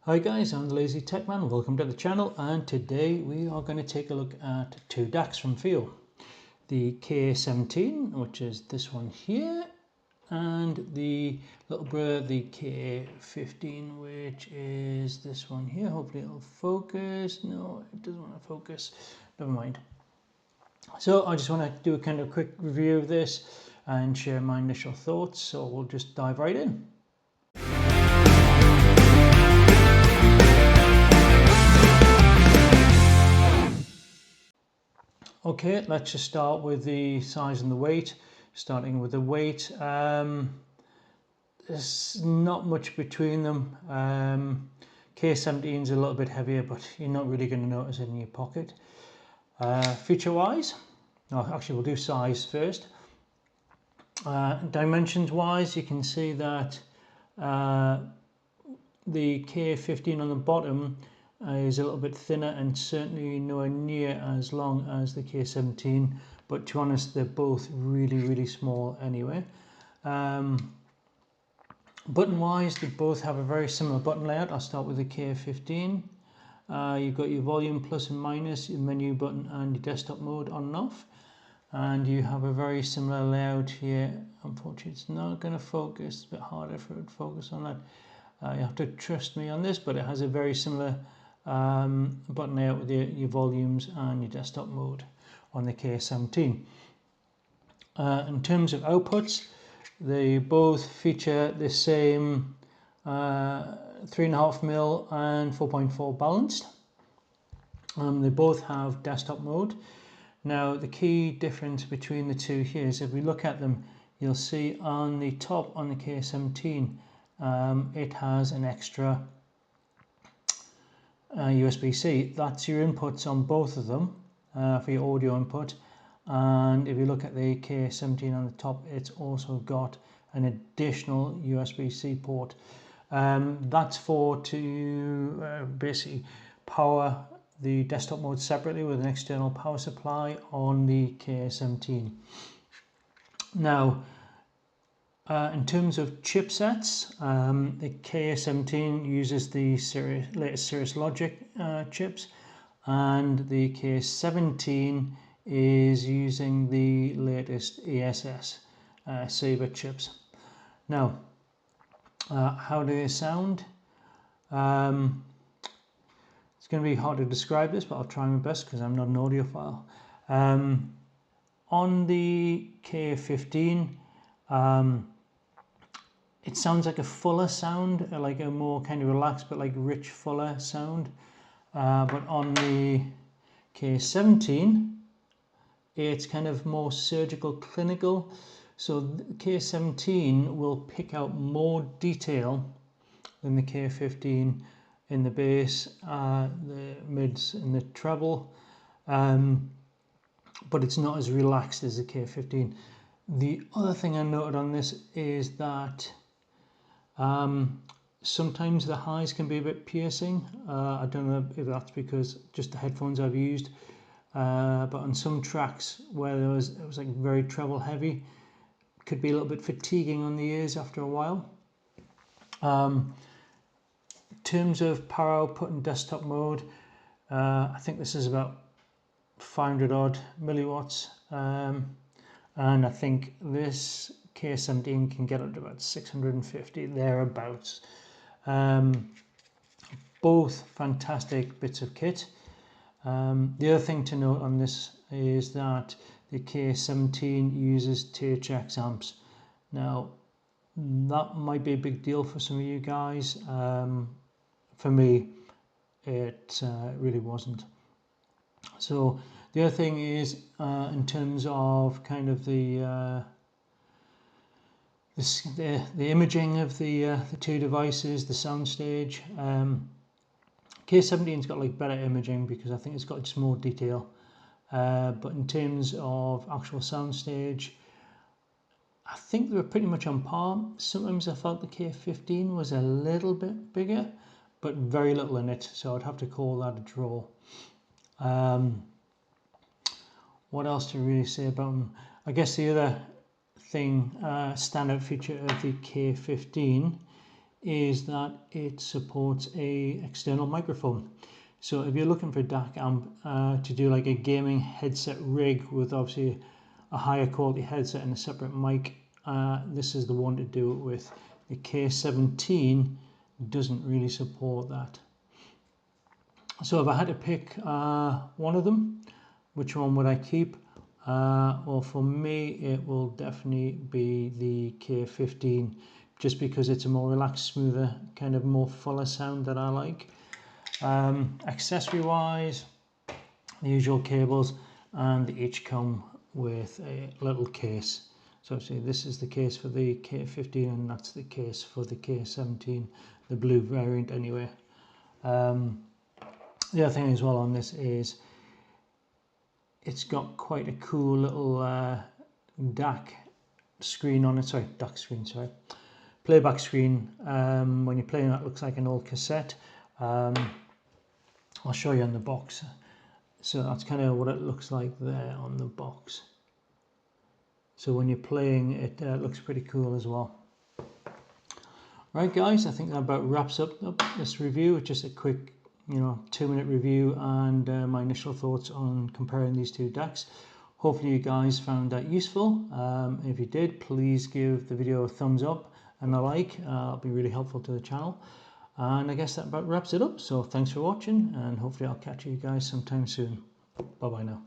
Hi guys, I'm the Lazy Tech Man. Welcome to the channel, and today we are going to take a look at two DACs from Fiio. The KA17, which is this one here, and the little brother, the KA15, which is this one here. Hopefully it'll focus. No, it doesn't want to focus. Never mind. So I just want to do a kind of quick review of this and share my initial thoughts. So we'll just dive right in. Okay, let's just start with the size and the weight. Starting with the weight, there's not much between them. K17 is a little bit heavier, but you're not really going to notice it in your pocket. Feature-wise, actually we'll do size first. Dimensions-wise, you can see that the K15 on the bottom is a little bit thinner and certainly nowhere near as long as the K17, but to be honest, they're both really small anyway. Button wise, they both have a very similar button layout. I'll start with the K15. You've got your volume plus and minus, your menu button and your desktop mode on and off, and you have a very similar layout here. Unfortunately it's not going to focus, it's a bit harder for it to focus on that. You have to trust me on this, but it has a very similar button layout with your volumes and your desktop mode on the K17. In terms of outputs, they both feature the same 3.5mm and 4.4 balanced. They both have desktop mode. Now the key difference between the two here is if we look at them, you'll see on the top on the K17 it has an extra USB-C. That's your inputs on both of them for your audio input, and if you look at the K17 on the top, it's also got an additional USB-C port. That's to basically power the desktop mode separately with an external power supply on the K17. Now in terms of chipsets, the KA17 uses the latest Cirrus Logic chips, and the KA17 is using the latest ESS Sabre chips. Now, how do they sound? It's going to be hard to describe this, but I'll try my best because I'm not an audiophile. On the KA15, it sounds like a fuller sound, like a more kind of relaxed but like rich, fuller sound. But on the K17, it's kind of more surgical, clinical. So the K17 will pick out more detail than the K15 in the bass, the mids and the treble. But it's not as relaxed as the K15. The other thing I noted on this is that sometimes the highs can be a bit piercing. I don't know if that's because just the headphones I've used, but on some tracks where it was like very treble heavy, it could be a little bit fatiguing on the ears after a while. In terms of power output and desktop mode, I think this is about 500 odd milliwatts, and I think this K17 can get up to about 650 thereabouts. Both fantastic bits of kit. The other thing to note on this is that the K17 uses THX amps. Now that might be a big deal for some of you guys. For me it really wasn't. So the other thing is in terms of kind of the imaging of the two devices, the soundstage. K17's got like better imaging because I think it's got just more detail. But in terms of actual soundstage, I think they were pretty much on par. Sometimes I felt the K15 was a little bit bigger, but very little in it, so I'd have to call that a draw. What else to really say about them? I guess the other thing, standout feature of the K15 is that it supports a external microphone. So if you're looking for a DAC amp to do like a gaming headset rig with obviously a higher quality headset and a separate mic, this is the one to do it with. The KA17 doesn't really support that. So if I had to pick one of them, which one would I keep? Well, for me, it will definitely be the KA15, just because it's a more relaxed, smoother, kind of more fuller sound that I like. Accessory wise, the usual cables, and they each come with a little case. So see, this is the case for the KA15 and that's the case for the KA17, the blue variant anyway. The other thing as well on this is it's got quite a cool little DAC screen on it, playback screen. When you're playing that, looks like an old cassette. I'll show you on the box. So that's kind of what it looks like there on the box. So when you're playing, it looks pretty cool as well. Right guys, I think that about wraps up this review. It's just a quick 2-minute review and my initial thoughts on comparing these two DACs. Hopefully you guys found that useful. If you did, please give the video a thumbs up and a like. It'll be really helpful to the channel. And I guess that about wraps it up. So thanks for watching and hopefully I'll catch you guys sometime soon. Bye bye now.